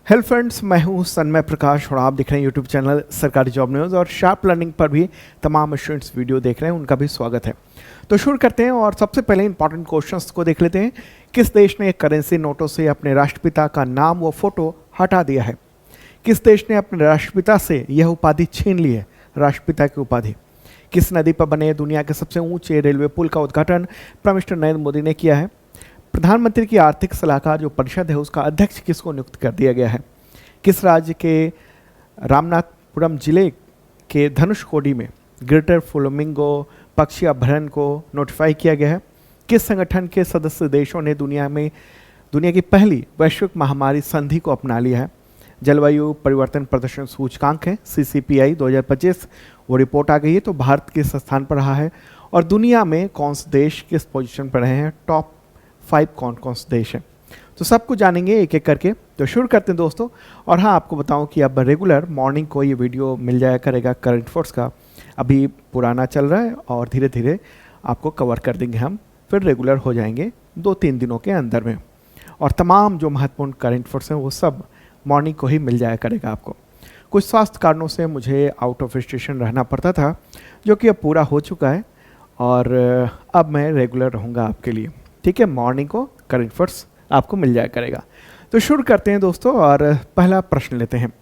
Hello friends, मैं हूं सन्मय प्रकाश और आप देख रहे हैं यूट्यूब चैनल सरकारी जॉब न्यूज़ और शार्प लर्निंग पर भी तमाम स्टूडेंट्स वीडियो देख रहे हैं, उनका भी स्वागत है। तो शुरू करते हैं और सबसे पहले इंपॉर्टेंट क्वेश्चंस को देख लेते हैं। किस देश ने करेंसी नोटों से अपने राष्ट्रपिता का नाम व फोटो हटा दिया है? किस देश ने अपने राष्ट्रपिता से यह उपाधि छीन ली है, राष्ट्रपिता की उपाधि? किस नदी पर बने दुनिया के सबसे ऊंचे रेलवे पुल का उद्घाटन प्राइम मिनिस्टर नरेंद्र मोदी ने किया है? प्रधानमंत्री की आर्थिक सलाहकार जो परिषद है उसका अध्यक्ष किसको नियुक्त कर दिया गया है? किस राज्य के रामनाथपुरम जिले के धनुषकोडी में ग्रेटर फ्लेमिंगो पक्षी अभयारण्य को नोटिफाई किया गया है? किस संगठन के सदस्य देशों ने दुनिया की पहली वैश्विक महामारी संधि को अपना लिया है? जलवायु परिवर्तन प्रदर्शन सूचकांक है CCPI 2025, वो रिपोर्ट आ गई है। तो भारत किस स्थान पर रहा है और दुनिया में कौन से देश किस पोजीशन पर रहे हैं? टॉप 5 कौन से देश हैं? तो सब कुछ जानेंगे एक एक करके। तो शुरू करते हैं दोस्तों। और हाँ, आपको बताऊं कि अब रेगुलर मॉर्निंग को ये वीडियो मिल जाया करेगा करंट अफेयर्स का। अभी पुराना चल रहा है और धीरे धीरे आपको कवर कर देंगे हम, फिर रेगुलर हो जाएंगे 2-3 दिनों के अंदर में। और तमाम जो महत्वपूर्ण करंट अफेयर्स हैं वो सब मॉर्निंग को ही मिल जाया करेगा आपको। कुछ स्वास्थ्य कारणों से मुझे आउट ऑफ स्टेशन रहना पड़ता था, जो कि अब पूरा हो चुका है और अब मैं रेगुलर रहूँगा आपके लिए। ठीक है, मॉर्निंग को करंट अफेयर्स आपको मिल जाया करेगा। तो शुरू करते हैं दोस्तों और पहला प्रश्न लेते हैं।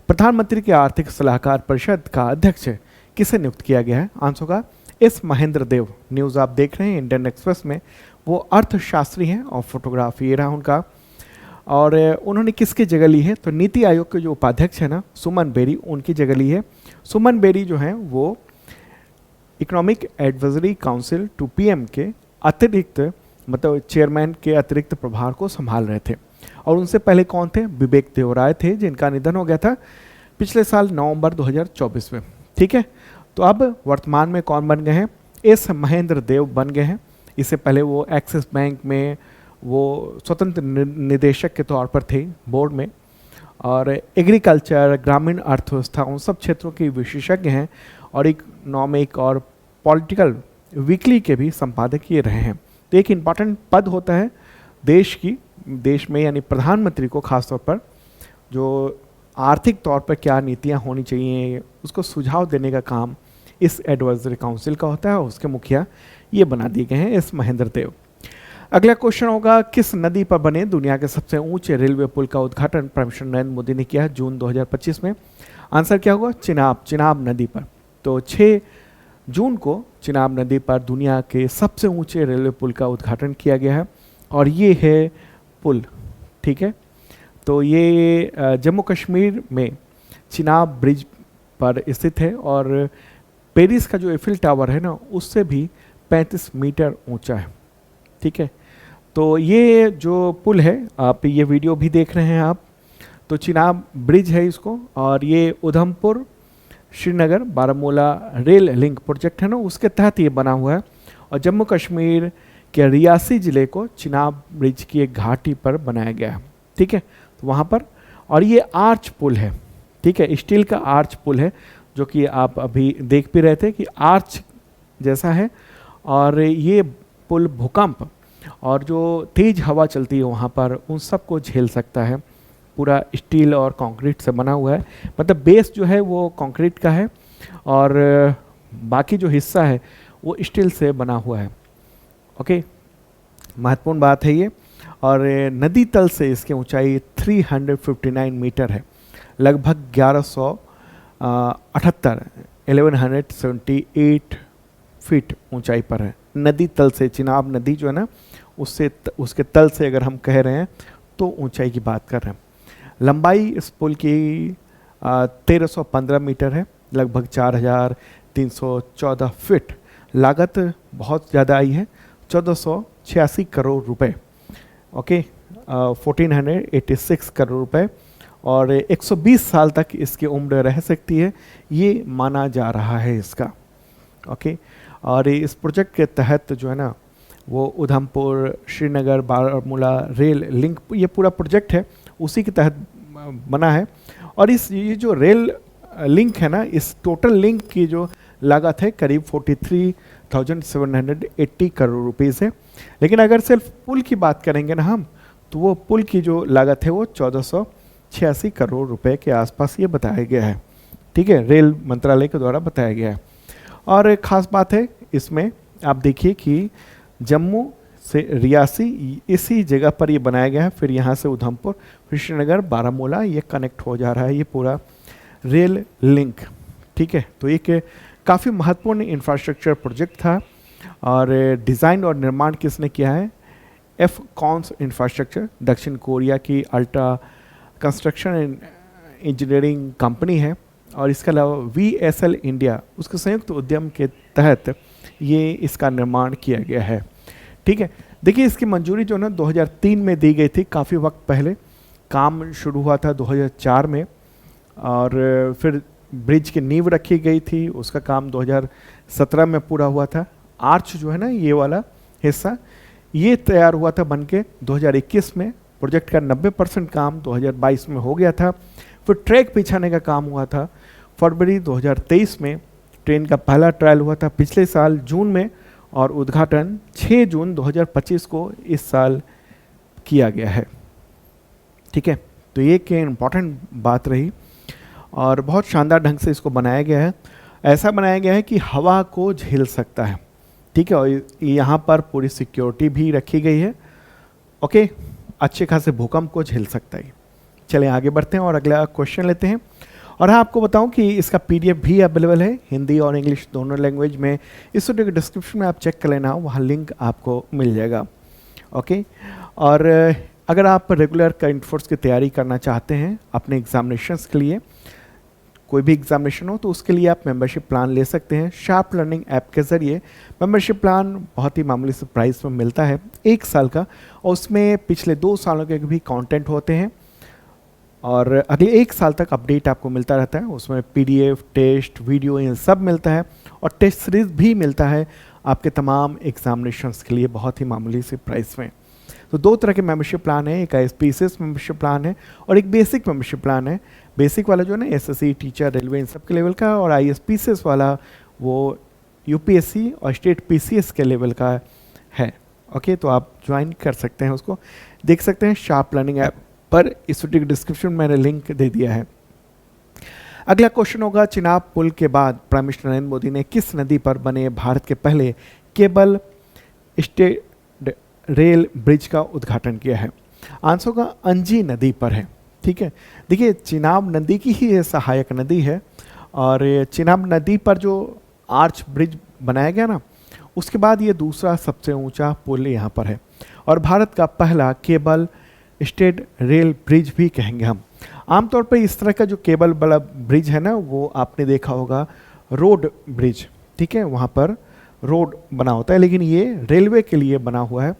प्रधानमंत्री की आर्थिक सलाहकार परिषद का अध्यक्ष किसे नियुक्त किया गया है? आंसर होगा एस महेंद्र देव। न्यूज़ आप देख रहे हैं इंडियन एक्सप्रेस में। वो अर्थशास्त्री हैं और फोटोग्राफी ये रहा उनका। और उन्होंने किसकी जगह ली है? तो नीति आयोग के जो उपाध्यक्ष है ना, सुमन बेरी, उनकी जगह ली है। सुमन बेरी जो हैं वो economic advisory council to PM के अतिरिक्त मतलब चेयरमैन के अतिरिक्त प्रभार को संभाल रहे थे। और उनसे पहले कौन थे? विवेक देवराय थे, जिनका निधन हो गया था पिछले साल नवंबर 2024 में। ठीक है, तो अब वर्तमान में कौन बन गए हैं? एस महेंद्र देव बन गए हैं। इससे पहले वो एक्सिस बैंक में वो स्वतंत्र निदेशक के तौर पर थे बोर्ड में। और एग्रीकल्चर, ग्रामीण अर्थव्यवस्था, उन सब क्षेत्रों के विशेषज्ञ हैं और इकोनॉमिक और पॉलिटिकल वीकली के भी संपादक ये रहे हैं। तो एक इम्पॉर्टेंट पद होता है देश में, यानी प्रधानमंत्री को खासतौर पर जो आर्थिक तौर पर क्या नीतियां होनी चाहिए उसको सुझाव देने का काम इस एडवाइजरी काउंसिल का होता है और उसके मुखिया ये बना दिए गए हैं एस महेंद्र देव। अगला क्वेश्चन होगा, किस नदी पर बने दुनिया के सबसे ऊंचे रेलवे पुल का उद्घाटन प्राइम मिनिस्टर नरेंद्र मोदी ने किया जून 2025 में? आंसर क्या होगा? चिनाब नदी पर। तो 6 जून को चिनाब नदी पर दुनिया के सबसे ऊंचे रेलवे पुल का उद्घाटन किया गया है और ये है पुल। ठीक है, तो ये जम्मू कश्मीर में चिनाब ब्रिज पर स्थित है और पेरिस का जो एफिल टावर है ना, उससे भी 35 मीटर ऊंचा है। ठीक है, तो ये जो पुल है, आप ये वीडियो भी देख रहे हैं आप, तो चिनाब ब्रिज है इसको। और ये Udhampur Srinagar Baramulla rail link project है ना, उसके तहत ये बना हुआ है। और जम्मू कश्मीर के रियासी ज़िले को चिनाब ब्रिज की एक घाटी पर बनाया गया है। ठीक है, तो वहाँ पर, और ये आर्च पुल है। ठीक है, स्टील का आर्च पुल है, जो कि आप अभी देख भी रहे थे कि आर्च जैसा है। और ये पुल भूकंप और जो तेज़ हवा चलती है वहाँ पर, उन सब को झेल सकता है। पूरा स्टील और कंक्रीट से बना हुआ है, मतलब बेस जो है वो कंक्रीट का है और बाकी जो हिस्सा है वो स्टील से बना हुआ है। ओके, महत्वपूर्ण बात है ये। और नदी तल से इसकी ऊंचाई 359 मीटर है, लगभग 1178 फीट ऊंचाई पर है। नदी तल से, चिनाब नदी जो है ना, उसके तल से अगर हम कह रहे हैं तो ऊंचाई की बात कर रहे हैं। लंबाई इस पुल की 1315 मीटर है, लगभग 4314 फीट। लागत बहुत ज़्यादा आई है, 1486 करोड़ रुपए। ओके, 1486 करोड़ रुपए। और 120 साल तक इसकी उम्र रह सकती है, ये माना जा रहा है इसका। ओके, और इस प्रोजेक्ट के तहत जो है ना, वो उधमपुर श्रीनगर बारामूला रेल लिंक, ये पूरा प्रोजेक्ट है उसी के तहत बना है। और ये जो रेल लिंक है ना, इस टोटल लिंक की जो लागत है करीब 43,780 करोड़ रुपीज़ है। लेकिन अगर सिर्फ पुल की बात करेंगे ना हम, तो वो पुल की जो लागत है वो 86 करोड़ रुपए के आसपास ये बताया गया है। ठीक है, रेल मंत्रालय के द्वारा बताया गया है। और एक खास बात है इसमें, आप देखिए कि जम्मू से रियासी इसी जगह पर ये बनाया गया है, फिर यहाँ से उधमपुर, फिर श्रीनगर, बारामूला, ये कनेक्ट हो जा रहा है ये पूरा रेल लिंक। ठीक है, तो एक काफ़ी महत्वपूर्ण इंफ्रास्ट्रक्चर प्रोजेक्ट था। और डिज़ाइन और निर्माण किसने किया है? एफकॉन्स इंफ्रास्ट्रक्चर, दक्षिण कोरिया की ultra construction and engineering company है। और इसके अलावा VSL इंडिया, उसके संयुक्त उद्यम के तहत ये इसका निर्माण किया गया है। ठीक है, देखिए इसकी मंजूरी जो ना 2003 में दी गई थी, काफ़ी वक्त पहले। काम शुरू हुआ था 2004 में, और फिर ब्रिज की नींव रखी गई थी, उसका काम 2017 में पूरा हुआ था। आर्च जो है ना, ये वाला हिस्सा, ये तैयार हुआ था बनके 2021 में। प्रोजेक्ट का 90% काम 2022 में हो गया था। फिर ट्रैक बिछाने का काम हुआ था फरवरी 2023 में। ट्रेन का पहला ट्रायल हुआ था पिछले साल जून में, और उद्घाटन 6 जून 2025 को इस साल किया गया है। ठीक है, तो ये एक इम्पॉर्टेंट बात रही, और बहुत शानदार ढंग से इसको बनाया गया है। ऐसा बनाया गया है कि हवा को झेल सकता है। ठीक है, और यहाँ पर पूरी सिक्योरिटी भी रखी गई है। ओके, अच्छे खासे भूकंप को झेल सकता है। चलिए आगे बढ़ते हैं और अगला क्वेश्चन लेते हैं। और हाँ, आपको बताऊं कि इसका PDF भी अवेलेबल है, हिंदी और इंग्लिश दोनों लैंग्वेज में। इस वीडियो के डिस्क्रिप्शन में आप चेक कर लेना, वहाँ लिंक आपको मिल जाएगा। ओके, और अगर आप रेगुलर करंट अफेयर्स की तैयारी करना चाहते हैं अपने एग्जामिनेशंस के लिए, कोई भी एग्जामिनेशन हो, तो उसके लिए आप मेंबरशिप प्लान ले सकते हैं शार्प लर्निंग ऐप के ज़रिए। मेंबरशिप प्लान बहुत ही मामूली से प्राइस में मिलता है, 1 साल का, और उसमें पिछले 2 सालों के भी कंटेंट होते हैं, और अगले 1 साल तक अपडेट आपको मिलता रहता है। उसमें PDF, टेस्ट, वीडियो, ये सब मिलता है, और टेस्ट सीरीज भी मिलता है आपके तमाम एग्जामिनेशंस के लिए बहुत ही मामूली से प्राइस में। तो 2 तरह के मेंबरशिप प्लान है, एक ISPCS मेंबरशिप प्लान है और एक बेसिक मेंबरशिप प्लान है। बेसिक वाला जो है ना SSC, टीचर, रेलवे, इन सब के लेवल का, और ISPCS वाला वो UPSC और स्टेट PCS के लेवल का है। ओके, तो आप ज्वाइन कर सकते हैं, उसको देख सकते हैं शार्प लर्निंग ऐप पर। इस वीडियो के डिस्क्रिप्शन में मैंने लिंक दे दिया है। अगला क्वेश्चन होगा, चिनाब पुल के बाद प्राइम मिनिस्टर नरेंद्र मोदी ने किस नदी पर बने भारत के पहले केबल स्टेट रेल ब्रिज का उद्घाटन किया है? आंसर होगा अंजी नदी पर है। ठीक है, देखिए चिनाब नदी की ही ये सहायक नदी है, और चिनाब नदी पर जो आर्च ब्रिज बनाया गया ना, उसके बाद ये दूसरा सबसे ऊंचा पुल यहाँ पर है, और भारत का पहला केबल स्टेट रेल ब्रिज भी कहेंगे हम। आमतौर पर इस तरह का जो केबल वाला ब्रिज है ना, वो आपने देखा होगा रोड ब्रिज। ठीक है, वहाँ पर रोड बना होता है, लेकिन ये रेलवे के लिए बना हुआ है,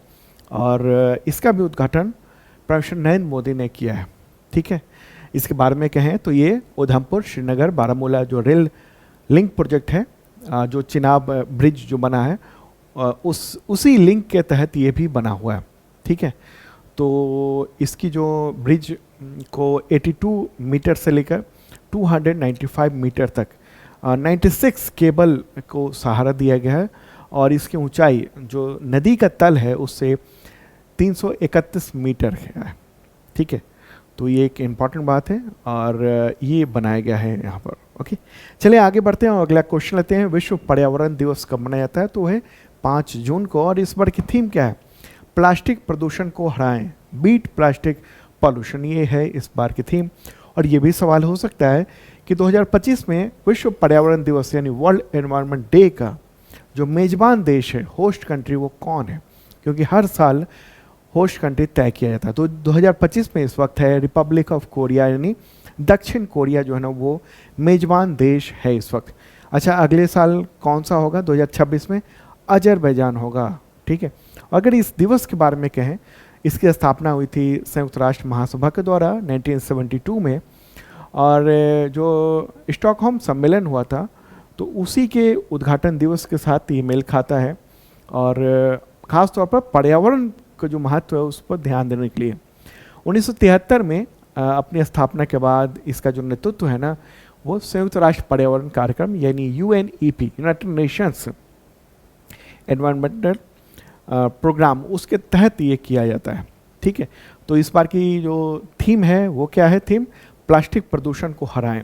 और इसका भी उद्घाटन प्राइम मिनिस्टर नरेंद्र मोदी ने किया है। ठीक है, इसके बारे में कहें तो ये उधमपुर, श्रीनगर, बारामूला जो रेल लिंक प्रोजेक्ट है, जो चिनाब ब्रिज जो बना है, उसी लिंक के तहत ये भी बना हुआ है। ठीक है, तो इसकी जो ब्रिज को 82 मीटर से लेकर 295 मीटर तक 96 केबल को सहारा दिया गया है, और इसकी ऊंचाई जो नदी का तल है उससे 331 मीटर है। ठीक है, तो ये एक इम्पॉर्टेंट बात है, और ये बनाया गया है यहाँ पर। ओके, चलिए आगे बढ़ते हैं और अगला क्वेश्चन लेते हैं। विश्व पर्यावरण दिवस कब मनाया जाता है? तो है 5 जून को, और इस बार की थीम क्या है? प्लास्टिक प्रदूषण को हराएं, बीट प्लास्टिक पॉल्यूशन, ये है इस बार की थीम। और ये भी सवाल हो सकता है कि 2025 में विश्व पर्यावरण दिवस यानी वर्ल्ड एनवायरनमेंट डे का जो मेजबान देश है, होस्ट कंट्री, वो कौन है? क्योंकि हर साल होस्ट कंट्री तय किया जाता है। तो 2025 में इस वक्त है रिपब्लिक ऑफ कोरिया, यानी दक्षिण कोरिया जो है ना, वो मेजबान देश है इस वक्त। अच्छा, अगले साल कौन सा होगा? 2026 में अजरबैजान होगा। ठीक है, अगर इस दिवस के बारे में कहें, इसकी स्थापना हुई थी संयुक्त राष्ट्र महासभा के द्वारा 1972 में, और जो स्टॉकहोम सम्मेलन हुआ था, तो उसी के उद्घाटन दिवस के साथ ये मेल खाता है, और ख़ास तौर पर पर्यावरण का जो महत्व है उस पर ध्यान देने के लिए 1973 में अपनी स्थापना के बाद इसका जो नेतृत्व है ना, वो संयुक्त राष्ट्र पर्यावरण कार्यक्रम यानी UNEP, United Nations environmental programme, उसके तहत ये किया जाता है। ठीक है, तो इस बार की जो थीम है वो क्या है? थीम प्लास्टिक प्रदूषण को हराएं।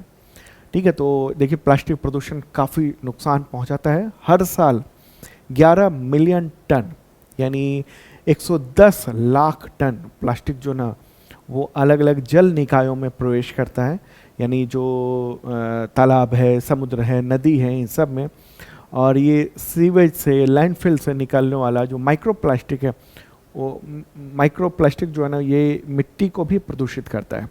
ठीक है, तो देखिए प्लास्टिक प्रदूषण काफ़ी नुकसान पहुंचाता है। हर साल 11 मिलियन टन यानी 110 लाख टन प्लास्टिक जो ना वो अलग अलग जल निकायों में प्रवेश करता है, यानी जो तालाब है, समुद्र है, नदी है, इन सब में। और ये सीवेज से, लैंडफिल से निकलने वाला जो माइक्रो प्लास्टिक है, वो माइक्रो प्लास्टिक जो है ना ये मिट्टी को भी प्रदूषित करता है।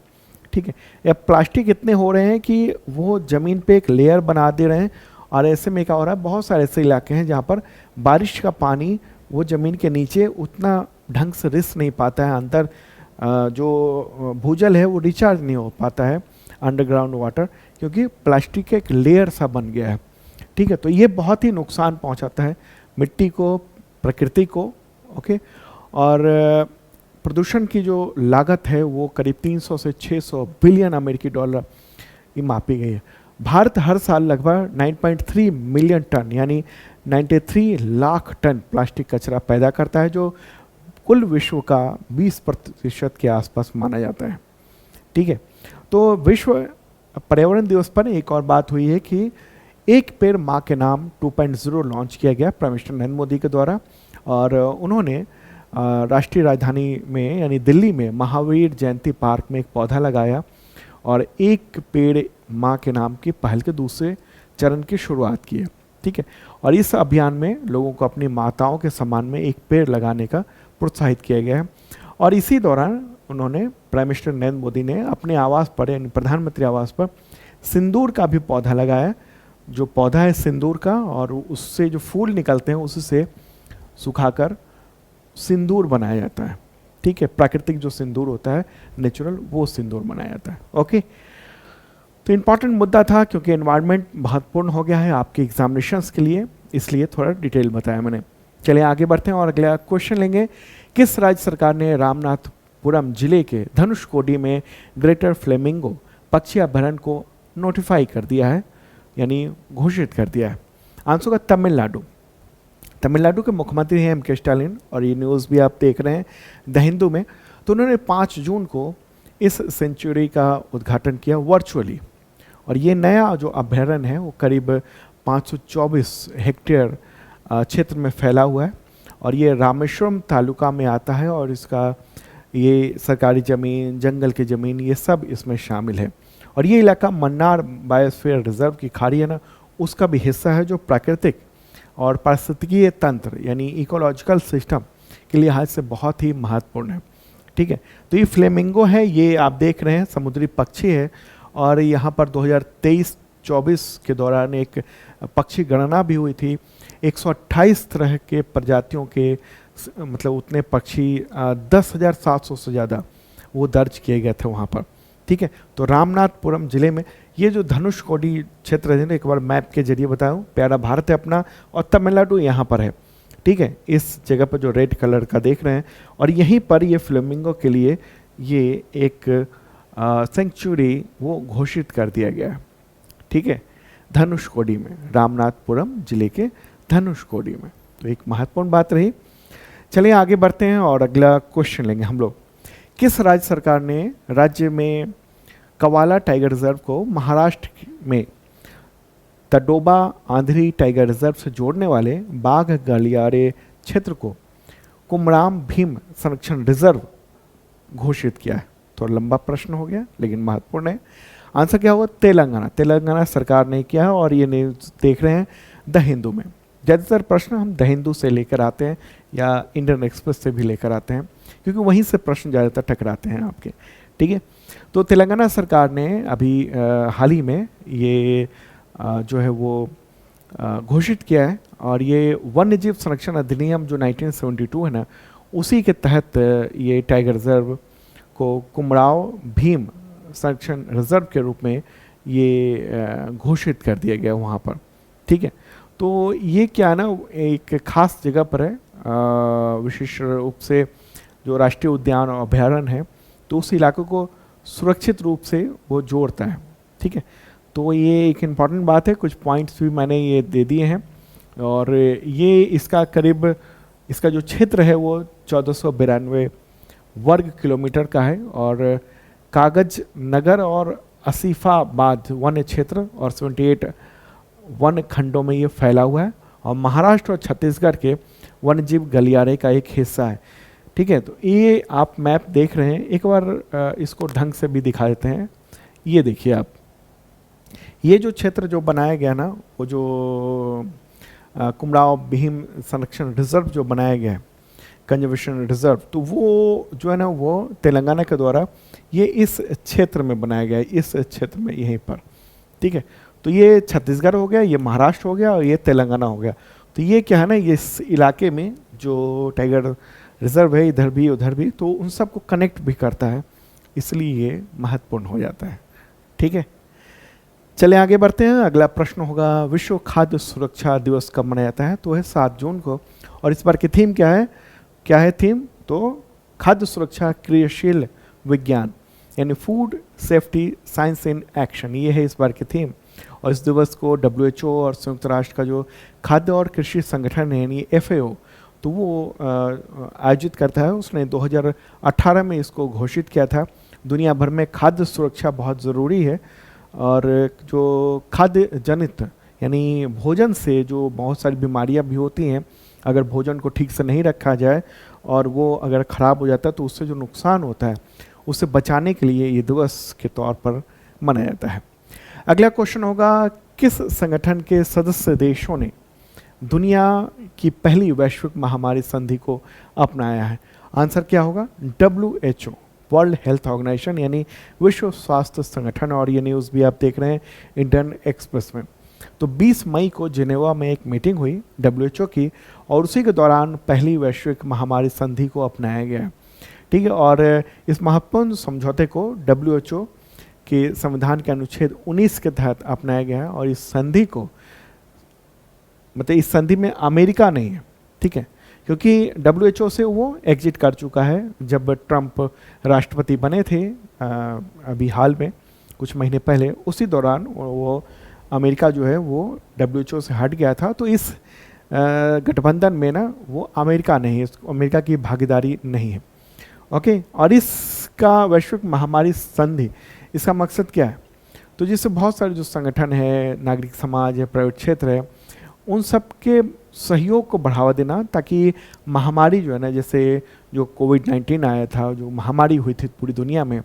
ठीक है, अब प्लास्टिक इतने हो रहे हैं कि वो ज़मीन पे एक लेयर बना दे रहे हैं, और ऐसे में क्या हो रहा है, बहुत सारे ऐसे इलाके हैं जहाँ पर बारिश का पानी वो ज़मीन के नीचे उतना ढंग से रिस नहीं पाता है, अंदर जो भूजल है वो रिचार्ज नहीं हो पाता है, अंडरग्राउंड वाटर, क्योंकि प्लास्टिक एक लेयर सा बन गया है। ठीक है, तो ये बहुत ही नुकसान पहुंचाता है मिट्टी को, प्रकृति को। ओके, और प्रदूषण की जो लागत है वो करीब 300 से 600 बिलियन अमेरिकी डॉलर ये मापी गई है। भारत हर साल लगभग 9.3 मिलियन टन यानी 93 लाख टन प्लास्टिक कचरा पैदा करता है, जो कुल विश्व का 20% के आसपास माना जाता है। ठीक है, तो विश्व पर्यावरण दिवस पर एक और बात हुई है कि एक पेड़ माँ के नाम 2.0 लॉन्च किया गया प्राइम मिनिस्टर नरेंद्र मोदी के द्वारा, और उन्होंने राष्ट्रीय राजधानी में यानी दिल्ली में महावीर जयंती पार्क में एक पौधा लगाया और एक पेड़ माँ के नाम की पहल के दूसरे चरण की शुरुआत की है। ठीक है, और इस अभियान में लोगों को अपनी माताओं के सम्मान में एक पेड़ लगाने का प्रोत्साहित किया गया है। और इसी दौरान उन्होंने प्राइम मिनिस्टर नरेंद्र मोदी ने अपने आवास पर यानी प्रधानमंत्री आवास पर सिंदूर का भी पौधा लगाया। जो पौधा है सिंदूर का, और उससे जो फूल निकलते हैं उससे सुखाकर सिंदूर बनाया जाता है। ठीक है, प्राकृतिक जो सिंदूर होता है नेचुरल, वो सिंदूर बनाया जाता है। ओके, तो इम्पॉर्टेंट मुद्दा था क्योंकि एनवायरनमेंट महत्वपूर्ण हो गया है आपके एग्जामिनेशंस के लिए, इसलिए थोड़ा डिटेल बताया मैंने। चलिए आगे बढ़ते हैं और अगला क्वेश्चन लेंगे। किस राज्य सरकार ने रामनाथपुरम जिले के धनुषकोडी में ग्रेटर फ्लेमिंगो पक्षी अभयारण्य को नोटिफाई कर दिया है, यानी घोषित कर दिया है? आंसर का तमिलनाडु। तमिलनाडु के मुख्यमंत्री हैं M.K. स्टालिन, और ये न्यूज़ भी आप देख रहे हैं द हिंदू में। तो उन्होंने 5 जून को इस सेंचुरी का उद्घाटन किया वर्चुअली, और ये नया जो अभयारण्य है वो करीब 524 हेक्टेयर क्षेत्र में फैला हुआ है, और ये रामेश्वरम तालुका में आता है, और इसका ये सरकारी ज़मीन, जंगल की ज़मीन, ये सब इसमें शामिल है। और ये इलाका मन्नार बायोस्फीयर रिजर्व की खाड़ी है ना, उसका भी हिस्सा है, जो प्राकृतिक और पारिस्थितिकीय तंत्र यानी इकोलॉजिकल सिस्टम के लिहाज से बहुत ही महत्वपूर्ण है। ठीक है, तो ये फ्लेमिंगो है, ये आप देख रहे हैं समुद्री पक्षी है, और यहाँ पर 2023-24 के दौरान एक पक्षी गणना भी हुई थी। 128 तरह के प्रजातियों के मतलब उतने पक्षी 10,700 से ज़्यादा वो दर्ज किए गए थे वहाँ पर। ठीक है, तो रामनाथपुरम जिले में ये जो धनुषकोडी क्षेत्र है, एक बार मैप के जरिए बताऊं, प्यारा भारत है अपना, और तमिलनाडु यहाँ पर है। ठीक है, इस जगह पर जो रेड कलर का देख रहे हैं, और यहीं पर ये फ्लेमिंगो के लिए ये एक सेंचुरी वो घोषित कर दिया गया है। ठीक है, धनुषकोडी में, रामनाथपुरम जिले के धनुषकोडी में, तो एक महत्वपूर्ण बात रही। चलिए आगे बढ़ते हैं और अगला क्वेश्चन लेंगे हम लोग। किस राज्य सरकार ने राज्य में कवाला टाइगर रिजर्व को महाराष्ट्र में तडोबा आंध्री टाइगर रिजर्व से जोड़ने वाले बाघ गलियारे क्षेत्र को कुमराम भीम संरक्षण रिजर्व घोषित किया है? थोड़ा लंबा प्रश्न हो गया लेकिन महत्वपूर्ण है। आंसर क्या होगा? तेलंगाना। तेलंगाना सरकार ने किया है, और ये न्यूज़ देख रहे हैं द हिंदू में। ज़्यादातर प्रश्न हम द हिंदू से लेकर आते हैं या इंडियन एक्सप्रेस से भी लेकर आते हैं, क्योंकि वहीं से प्रश्न ज़्यादातर टकराते हैं आपके। ठीक है, तो तेलंगाना सरकार ने अभी हाल ही में ये जो है वो घोषित किया है, और ये वन्यजीव संरक्षण अधिनियम जो 1972 है ना, उसी के तहत ये टाइगर रिजर्व को कुमराव भीम संरक्षण रिजर्व के रूप में ये घोषित कर दिया गया वहाँ पर। ठीक है, तो ये क्या है ना, एक खास जगह पर है, विशेष रूप से जो राष्ट्रीय उद्यान और अभयारण्य है, तो उस इलाके को सुरक्षित रूप से वो जोड़ता है। ठीक है, तो ये एक इम्पॉर्टेंट बात है। कुछ पॉइंट्स भी मैंने ये दे दिए हैं, और ये इसका करीब इसका जो क्षेत्र है वो 1492 वर्ग किलोमीटर का है और कागज नगर और आसिफाबाद वन क्षेत्र और 78 वन खंडों में ये फैला हुआ है और महाराष्ट्र और छत्तीसगढ़ के वन्यजीव गलियारे का एक हिस्सा है। ठीक है, तो ये आप मैप देख रहे हैं, एक बार इसको ढंग से भी दिखा देते हैं। ये देखिए आप, ये जो क्षेत्र जो बनाया गया ना, वो जो कुमड़ाव भीम संरक्षण रिजर्व जो बनाया गया है, कंजर्वेशन रिजर्व, तो वो जो है ना वो तेलंगाना के द्वारा ये इस क्षेत्र में बनाया गया है, इस क्षेत्र में यहीं पर। ठीक है, तो ये छत्तीसगढ़ हो गया, ये महाराष्ट्र हो गया और ये तेलंगाना हो गया। तो ये क्या है ना, ये इस इलाके में जो टाइगर रिजर्व है, इधर भी उधर भी, तो उन सबको कनेक्ट भी करता है, इसलिए ये महत्वपूर्ण हो जाता है। ठीक है, चले आगे बढ़ते हैं। अगला प्रश्न होगा, विश्व खाद्य सुरक्षा दिवस कब मनाया जाता है? तो है 7 जून को। और इस बार की थीम क्या है? क्या है थीम? तो खाद्य सुरक्षा क्रियाशील विज्ञान, यानी food safety science in action, ये है इस बार की थीम। और इस दिवस को WHO और संयुक्त राष्ट्र का जो खाद्य और कृषि संगठन है यानी FAO, तो वो आयोजित करता है। उसने 2018 में इसको घोषित किया था। दुनिया भर में खाद्य सुरक्षा बहुत ज़रूरी है और जो खाद्य जनित यानी भोजन से जो बहुत सारी बीमारियां भी होती हैं, अगर भोजन को ठीक से नहीं रखा जाए और वो अगर ख़राब हो जाता है तो उससे जो नुकसान होता है उससे बचाने के लिए ये दिवस के तौर पर मनाया जाता है। अगला क्वेश्चन होगा, किस संगठन के सदस्य देशों ने दुनिया की पहली वैश्विक महामारी संधि को अपनाया है? आंसर क्या होगा? WHO, वर्ल्ड हेल्थ ऑर्गेनाइजेशन यानी विश्व स्वास्थ्य संगठन। और ये न्यूज़ भी आप देख रहे हैं इंडियन एक्सप्रेस में। तो 20 मई को जिनेवा में एक मीटिंग हुई WHO की और उसी के दौरान पहली वैश्विक महामारी संधि को अपनाया गया। ठीक है, और इस महत्वपूर्ण समझौते को WHO के संविधान के अनुच्छेद 19 के तहत अपनाया गया है। और इस संधि को मतलब इस संधि में अमेरिका नहीं है, ठीक है, क्योंकि WHO से वो एग्जिट कर चुका है जब ट्रंप राष्ट्रपति बने थे अभी हाल में कुछ महीने पहले, उसी दौरान वो अमेरिका जो है वो WHO से हट गया था। तो इस गठबंधन में ना वो अमेरिका नहीं है, अमेरिका की भागीदारी नहीं है। ओके, और इसका वैश्विक महामारी संधि, इसका मकसद क्या है? तो जिससे बहुत सारे जो संगठन है, नागरिक समाज है, प्राइवेट क्षेत्र है, उन सब के सहयोग को बढ़ावा देना, ताकि महामारी जो है ना, जैसे जो कोविड-19 आया था, जो महामारी हुई थी पूरी दुनिया में,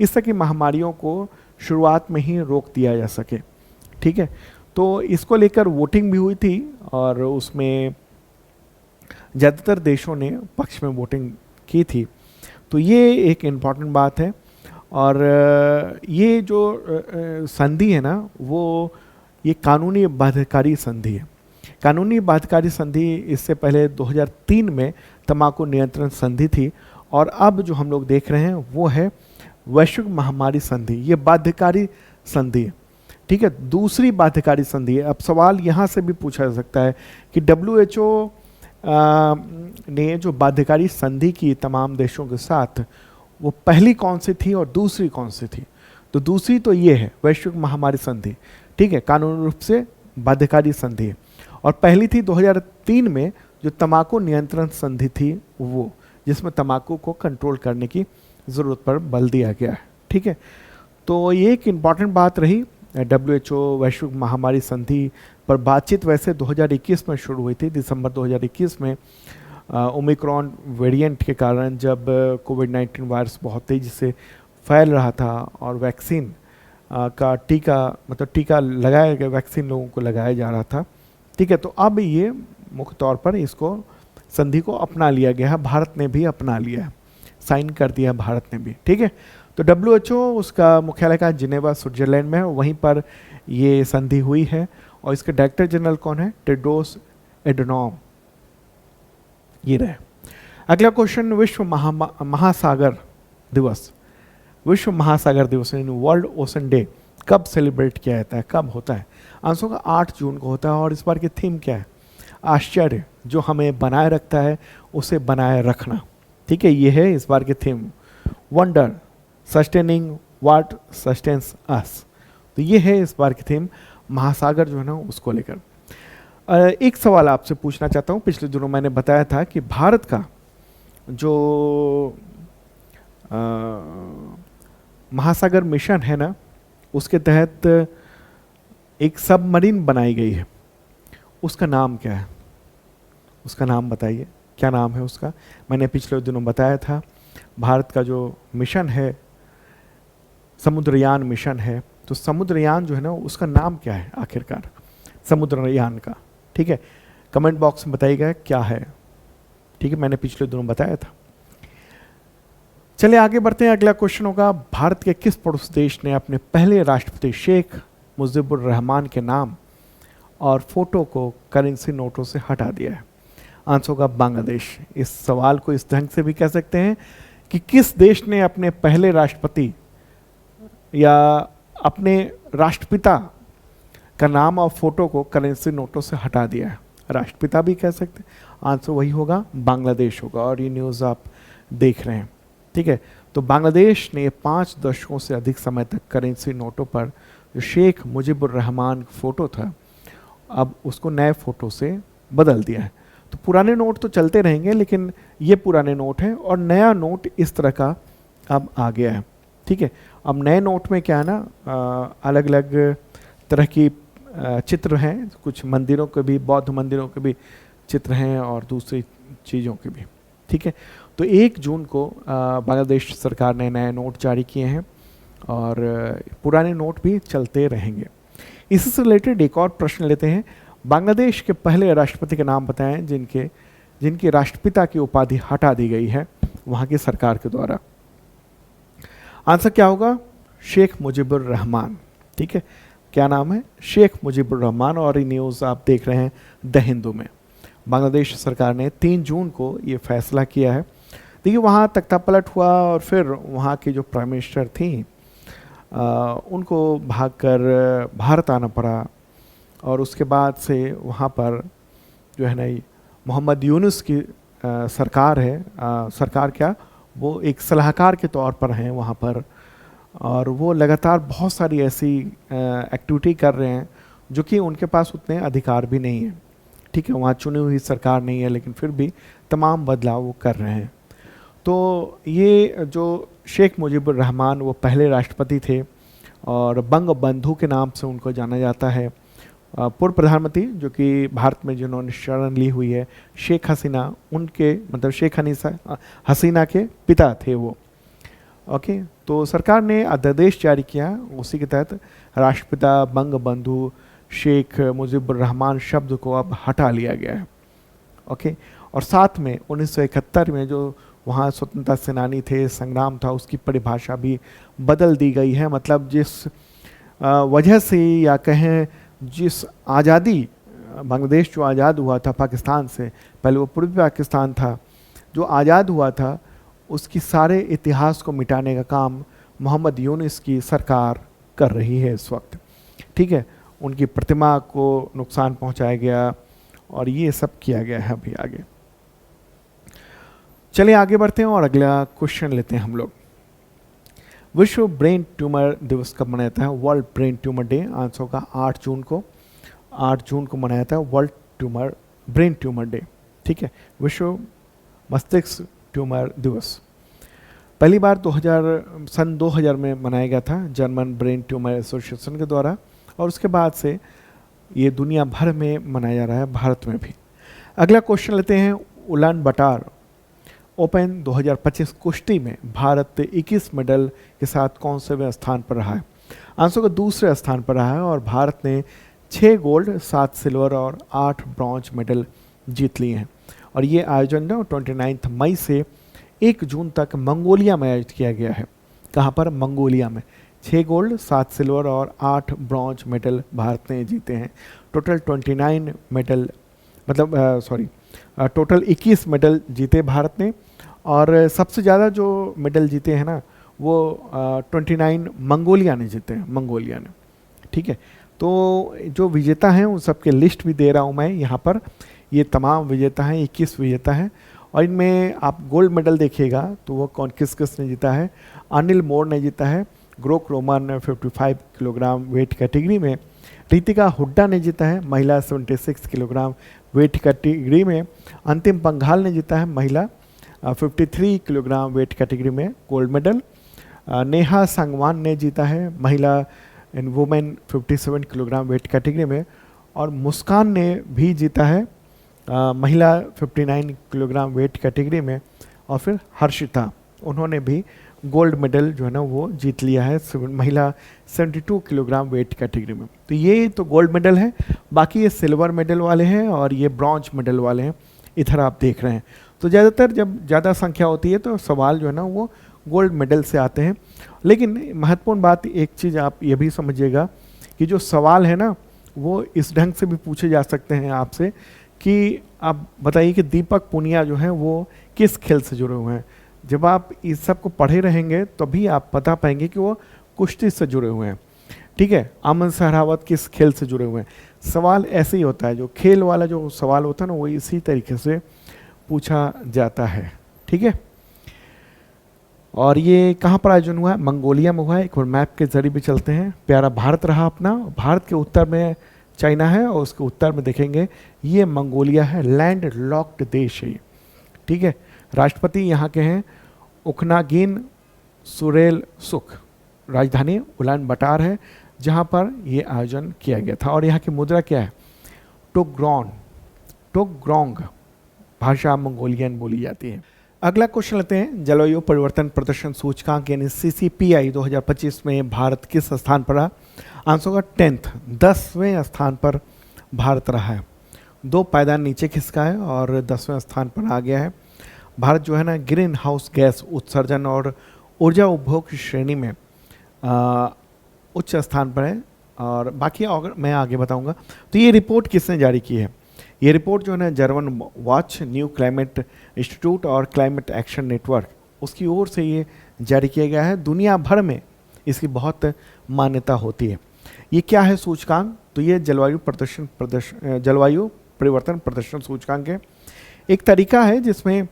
इस तरह की महामारियों को शुरुआत में ही रोक दिया जा सके। ठीक है, तो इसको लेकर वोटिंग भी हुई थी और उसमें ज़्यादातर देशों ने पक्ष में वोटिंग की थी। तो ये एक इम्पॉर्टेंट बात है। और ये जो संधि है ना, वो ये कानूनी बाध्यकारी संधि है। कानूनी बाध्यकारी संधि इससे पहले 2003 में तंबाकू नियंत्रण संधि थी और अब जो हम लोग देख रहे हैं वो है वैश्विक महामारी संधि। ये बाध्यकारी संधि है, ठीक है, दूसरी बाध्यकारी संधि है। अब सवाल यहाँ से भी पूछा जा सकता है कि WHO ने जो बाध्यकारी संधि की तमाम देशों के साथ, वो पहली कौन सी थी और दूसरी कौन सी थी? तो दूसरी तो ये है वैश्विक महामारी संधि, ठीक है, कानूनी रूप से बाध्यकारी संधि है। और पहली थी 2003 में जो तंबाकू नियंत्रण संधि थी, वो जिसमें तंबाकू को कंट्रोल करने की ज़रूरत पर बल दिया गया है। ठीक है, तो ये एक इम्पॉर्टेंट बात रही। WHO वैश्विक महामारी संधि पर बातचीत वैसे 2021 में शुरू हुई थी, दिसंबर 2021 में ओमिक्रॉन वेरिएंट के कारण, जब कोविड-19 वायरस बहुत तेज़ी से फैल रहा था और वैक्सीन का टीका लगाया गया, वैक्सीन लोगों को लगाया जा रहा था। ठीक है, तो अब ये मुख्य तौर पर इसको संधि को अपना लिया गया है, भारत ने भी अपना लिया है, साइन कर दिया है भारत ने भी। ठीक है, तो WHO उसका मुख्यालय का जिनेवा स्विट्जरलैंड में है, वहीं पर ये संधि हुई है। और इसके डायरेक्टर जनरल कौन है? टेड्रोस एडनॉम, ये रहे। अगला क्वेश्चन, विश्व महासागर दिवस, विश्व महासागर दिवस यानी वर्ल्ड ओशन डे कब सेलिब्रेट किया जाता है, कब होता है? आंसर का 8 जून को होता है। और इस बार की थीम क्या है? आश्चर्य जो हमें बनाए रखता है उसे बनाए रखना। ठीक है, ये है इस बार की theme, wonder sustaining what sustains us. तो ये है इस बार की थीम, महासागर जो है ना उसको लेकर। एक सवाल आपसे पूछना चाहता हूँ। पिछले दिनों मैंने बताया था कि भारत का जो महासागर मिशन है ना, उसके तहत एक सबमरीन बनाई गई है, उसका नाम क्या है? उसका नाम बताइए, क्या नाम है उसका? मैंने पिछले दिनों बताया था, भारत का जो मिशन है, समुद्रयान मिशन है, तो समुद्रयान जो है ना, उसका नाम क्या है आखिरकार समुद्रयान का? ठीक है, कमेंट बॉक्स में बताइएगा क्या है। ठीक है, मैंने पिछले दिनों बताया था। चलिए आगे बढ़ते हैं। अगला क्वेश्चन होगा, भारत के किस पड़ोसी देश ने अपने पहले राष्ट्रपति शेख मुजीबुर रहमान के नाम और फोटो को करेंसी नोटों से हटा दिया है? आंसर होगा बांग्लादेश। इस सवाल को इस ढंग से भी कह सकते हैं कि किस देश ने अपने पहले राष्ट्रपति या अपने राष्ट्रपिता का नाम और फोटो को करेंसी नोटों से हटा दिया है? राष्ट्रपिता भी कह सकते हैं, आंसर वही होगा, बांग्लादेश होगा। और ये न्यूज़ आप देख रहे हैं, ठीक है। तो बांग्लादेश ने 5 दशकों से अधिक समय तक करेंसी नोटों पर जो शेख मुजीबुर रहमान फोटो था, अब उसको नए फोटो से बदल दिया है। तो पुराने नोट तो चलते रहेंगे, लेकिन ये पुराने नोट हैं और नया नोट इस तरह का अब आ गया है, ठीक है। अब नए नोट में क्या है ना, अलग अलग तरह की चित्र हैं, कुछ मंदिरों के भी, बौद्ध मंदिरों के भी चित्र हैं और दूसरी चीज़ों के भी, ठीक है। तो 1 जून को बांग्लादेश सरकार ने नए नोट जारी किए हैं और पुराने नोट भी चलते रहेंगे। इसी से रिलेटेड एक और प्रश्न लेते हैं, बांग्लादेश के पहले राष्ट्रपति के नाम बताएं जिनके राष्ट्रपिता की उपाधि हटा दी गई है वहाँ की सरकार के द्वारा। आंसर क्या होगा? शेख मुजीबुर रहमान, ठीक है। क्या नाम है? शेख मुजीबुर रहमान। और ये न्यूज़ आप देख रहे हैं द हिंदू में। बांग्लादेश सरकार ने 3 जून को ये फैसला किया है। देखिए वहाँ तख्तापलट हुआ और फिर वहाँ की जो प्राइम मिनिस्टर थी उनको भागकर भारत आना पड़ा और उसके बाद से वहाँ पर जो है ना मोहम्मद यूनुस की सरकार है, सरकार क्या, वो एक सलाहकार के तौर पर हैं वहाँ पर, और वो लगातार बहुत सारी ऐसी एक्टिविटी कर रहे हैं जो कि उनके पास उतने अधिकार भी नहीं है, ठीक है। वहाँ चुनी हुई सरकार नहीं है, लेकिन फिर भी तमाम बदलाव वो कर रहे हैं। तो ये जो शेख मुजीबुर रहमान वो पहले राष्ट्रपति थे और बंग बंधु के नाम से उनको जाना जाता है। पूर्व प्रधानमंत्री जो कि भारत में जिन्होंने शरण ली हुई है, शेख हसीना, उनके मतलब शेख हसीना के पिता थे वो, ओके। तो सरकार ने अध्यादेश जारी किया, उसी के तहत राष्ट्रपिता बंग बंधु शेख मुजीबुर रहमान शब्द को अब हटा लिया गया है, ओके। और साथ में 1971 में जो वहाँ स्वतंत्रता सेनानी थे, संग्राम था, उसकी परिभाषा भी बदल दी गई है। मतलब जिस वजह से या कहें जिस आज़ादी, बांग्लादेश जो आज़ाद हुआ था पाकिस्तान से, पहले वो पूर्वी पाकिस्तान था, जो आज़ाद हुआ था उसकी सारे इतिहास को मिटाने का काम मोहम्मद यूनुस की सरकार कर रही है इस वक्त, ठीक है। उनकी प्रतिमा को नुकसान पहुंचाया गया और ये सब किया गया है अभी आगे। चलिए आगे बढ़ते हैं और अगला क्वेश्चन लेते हैं हम लोग। विश्व ब्रेन ट्यूमर दिवस कब मनाया जाता है? World brain tumour day. Answer होगा 8 जून को। 8 जून को मनाया जाता है वर्ल्ड ब्रेन ट्यूमर डे, ठीक है। विश्व मस्तिष्क ट्यूमर दिवस पहली बार सन 2000 में मनाया गया था जर्मन ब्रेन ट्यूमर एसोसिएशन के द्वारा, और उसके बाद से ये दुनिया भर में मनाया जा रहा है, भारत में भी। अगला क्वेश्चन लेते हैं, उलान बटार ओपन 2025 कुश्ती में भारत 21 मेडल के साथ कौन से स्थान पर रहा है? आंसर का दूसरे स्थान पर रहा है और भारत ने 6 गोल्ड, 7 सिल्वर और 8 ब्रॉन्ज मेडल जीत लिए हैं। और ये आयोजन ना 29 मई से 1 जून तक मंगोलिया में आयोजित किया गया है। कहाँ पर? मंगोलिया में। 6 गोल्ड, 7 सिल्वर और 8 ब्रॉन्ज मेडल भारत ने जीते हैं। टोटल 29 मेडल, मतलब टोटल 21 मेडल जीते भारत ने, और सबसे ज़्यादा जो मेडल जीते हैं ना वो 29 मंगोलिया ने जीते हैं, मंगोलिया ने, ठीक है। तो जो विजेता हैं उन सबके लिस्ट भी दे रहा हूँ मैं यहाँ पर। ये तमाम विजेता हैं, 21 विजेता हैं, और इनमें आप गोल्ड मेडल देखिएगा तो वो कौन किस किस ने जीता है। अनिल मोर ने जीता है Grok Roman 55 kilogram weight category में। रितिका हुड्डा ने जीता है महिला 76 किलोग्राम वेट कैटेगरी में। अंतिम पंघाल ने जीता है महिला 53 किलोग्राम वेट कैटेगरी में गोल्ड मेडल। नेहा सांगवान ने जीता है महिला इन वुमेन 57 किलोग्राम वेट कैटेगरी में। और मुस्कान ने भी जीता है महिला 59 किलोग्राम वेट कैटेगरी में। और फिर हर्षिता, उन्होंने भी गोल्ड मेडल जो है ना वो जीत लिया है महिला 72 किलोग्राम वेट कैटेगरी में। तो ये तो गोल्ड मेडल है, बाकी ये सिल्वर मेडल वाले हैं और ये ब्रॉन्ज मेडल वाले हैं, इधर आप देख रहे हैं। तो ज़्यादातर जब ज़्यादा संख्या होती है तो सवाल जो है ना वो गोल्ड मेडल से आते हैं। लेकिन महत्वपूर्ण बात एक चीज़ आप ये भी समझिएगा कि जो सवाल है ना वो इस ढंग से भी पूछे जा सकते हैं आपसे कि आप बताइए कि दीपक पुनिया जो है वो किस खेल से जुड़े हुए हैं। जब आप इस सब को पढ़े रहेंगे तभी आप बता पाएंगे कि वो कुश्ती से जुड़े हुए हैं। ठीक है, अमन सहरावत किस खेल से जुड़े हुए हैं। सवाल ऐसे ही होता है, जो खेल वाला जो सवाल होता है ना वो इसी तरीके से पूछा जाता है। ठीक है, और ये कहाँ पर आयोजन हुआ है? मंगोलिया में हुआ है। एक बार मैप के जरिए भी चलते हैं। प्यारा भारत रहा अपना, भारत के उत्तर में चाइना है और उसके उत्तर में देखेंगे ये मंगोलिया है, लैंड लॉक्ड देश है ये। ठीक है, राष्ट्रपति यहाँ के हैं उखनागिन सुरेल सुख, राजधानी उलान बटार है जहाँ पर ये आयोजन किया गया था। और यहाँ की मुद्रा क्या है? टोग्रोंग भाषा मंगोलियन बोली जाती है। अगला क्वेश्चन लेते हैं, जलवायु परिवर्तन प्रदर्शन सूचकांक यानी CCPI 2025 में भारत किस स्थान पर रहा? आंसर होगा 10वें स्थान पर भारत रहा है। 2 पायदान नीचे खिसका है और 10वें स्थान पर आ गया है। भारत जो है ना ग्रीन हाउस गैस उत्सर्जन और ऊर्जा उपभोग की श्रेणी में उच्च स्थान पर है। और बाकी अगर मैं आगे बताऊंगा। तो ये रिपोर्ट किसने जारी की है? ये रिपोर्ट जो है ना German watch, new climate institute और क्लाइमेट एक्शन नेटवर्क उसकी ओर से ये जारी किया गया है। दुनिया भर में इसकी बहुत मान्यता होती है। ये क्या है सूचकांक? तो ये जलवायु परिवर्तन प्रदर्शन सूचकांक है। एक तरीका है जिसमें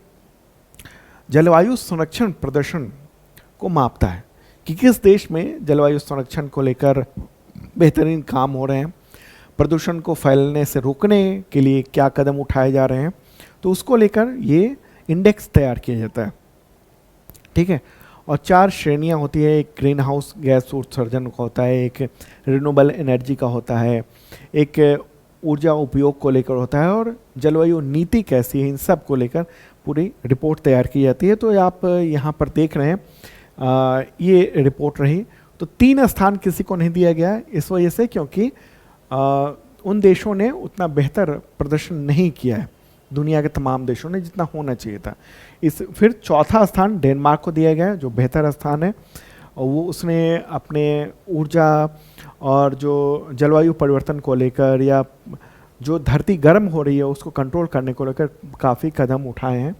जलवायु संरक्षण प्रदर्शन को मापता है कि किस देश में जलवायु संरक्षण को लेकर बेहतरीन काम हो रहे हैं, प्रदूषण को फैलने से रोकने के लिए क्या कदम उठाए जा रहे हैं। तो उसको लेकर ये इंडेक्स तैयार किया जाता है। ठीक है, और 4 श्रेणियां होती है। एक ग्रीन हाउस गैस उत्सर्जन का होता है, एक रिन्यूएबल एनर्जी का होता है, एक ऊर्जा उपयोग को लेकर होता है और जलवायु नीति कैसी है, इन सब को लेकर पूरी रिपोर्ट तैयार की जाती है। तो आप यहाँ पर देख रहे हैं ये रिपोर्ट रही। तो 3 स्थान किसी को नहीं दिया गया इस वजह से क्योंकि उन देशों ने उतना बेहतर प्रदर्शन नहीं किया है, दुनिया के तमाम देशों ने जितना होना चाहिए था। फिर 4था स्थान डेनमार्क को दिया गया है जो बेहतर स्थान है। और वो उसने अपने ऊर्जा और जो जलवायु परिवर्तन को लेकर या जो धरती गर्म हो रही है उसको कंट्रोल करने को लेकर काफ़ी कदम उठाए हैं।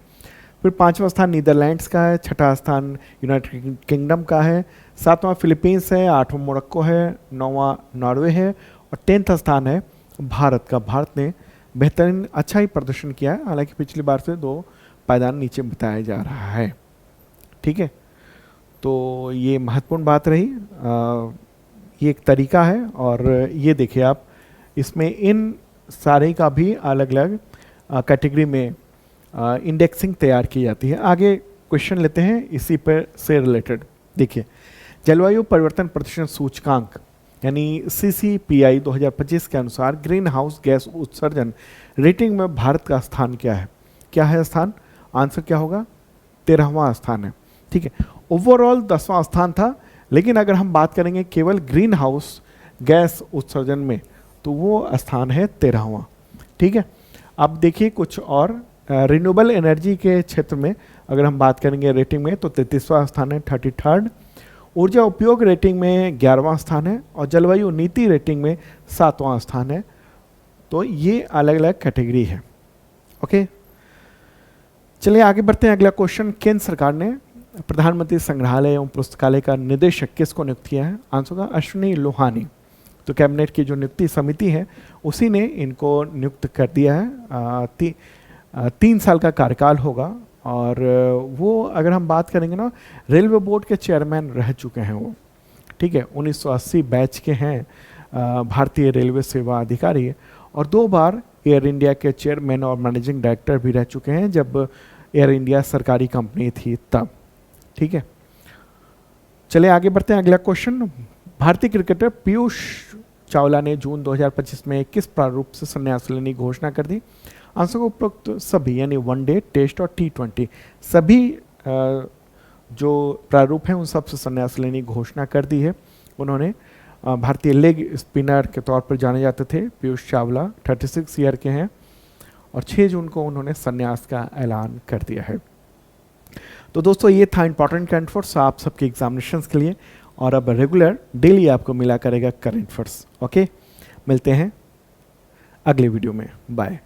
फिर 5वां स्थान नीदरलैंड्स का है, 6ठा स्थान यूनाइटेड किंगडम का है, 7वां फिलीपींस है, 8वां मोरक्को है, 9वां नॉर्वे है और 10th स्थान है भारत का। भारत ने बेहतरीन अच्छा ही प्रदर्शन किया है, हालांकि पिछली बार से 2 पायदान नीचे बताया जा रहा है। ठीक है, तो ये महत्वपूर्ण बात रही। ये एक तरीका है और ये देखिए आप इसमें इन सारे का भी अलग अलग कैटेगरी में इंडेक्सिंग तैयार की जाती है। आगे क्वेश्चन लेते हैं इसी पर से रिलेटेड। देखिए, जलवायु परिवर्तन प्रदर्शन सूचकांक यानी CCPI 2025 के अनुसार ग्रीन हाउस गैस उत्सर्जन रेटिंग में भारत का स्थान क्या है? क्या है स्थान? आंसर क्या होगा? 13वां स्थान है। ठीक है, ओवरऑल 10वां स्थान था, लेकिन अगर हम बात करेंगे केवल ग्रीन हाउस गैस उत्सर्जन में तो वो स्थान है 13वां। ठीक है, अब देखिए कुछ और रिन्यूएबल एनर्जी के क्षेत्र में अगर हम बात करेंगे रेटिंग में तो 33वां स्थान है, 33rd। ऊर्जा उपयोग रेटिंग में 11वां स्थान है और जलवायु नीति रेटिंग में 7वां स्थान है। तो ये अलग अलग कैटेगरी है। ओके, चलिए आगे बढ़ते हैं। अगला क्वेश्चन, केंद्र सरकार ने प्रधानमंत्री संग्रहालय एवं पुस्तकालय का निदेशक किसको नियुक्त किया है? आंसर होगा अश्विनी लोहानी। तो कैबिनेट की जो नियुक्ति समिति है उसी ने इनको नियुक्त कर दिया है। 3 साल का कार्यकाल होगा और वो अगर हम बात करेंगे ना रेलवे बोर्ड के चेयरमैन रह चुके हैं वो। ठीक है, 1980 बैच के हैं, भारतीय रेलवे सेवा अधिकारी और 2 बार एयर इंडिया के चेयरमैन और मैनेजिंग डायरेक्टर भी रह चुके हैं जब एयर इंडिया सरकारी कंपनी थी तब। ठीक है, चलिए आगे बढ़ते हैं। अगला क्वेश्चन, भारतीय क्रिकेटर पीयूष चावला ने जून 2025 में किस प्रारूप से संन्यास लेने की घोषणा कर दी? आंसर को उपरोक्त सभी, यानी वनडे, टेस्ट और T20 सभी जो प्रारूप हैं उन सब से संन्यास लेने की घोषणा कर दी है उन्होंने। भारतीय लेग स्पिनर के तौर पर जाने जाते थे पीयूष चावला, 36 ईयर के हैं और 6 जून को उन्होंने संन्यास का ऐलान कर दिया है। तो दोस्तों ये था इंपॉर्टेंट करंट अफेयर्स आप सबके एग्जामिनेशंस के लिए, और अब रेगुलर डेली आपको मिला करेगा करंट अफेयर्स। ओके, मिलते हैं अगले वीडियो में, बाय।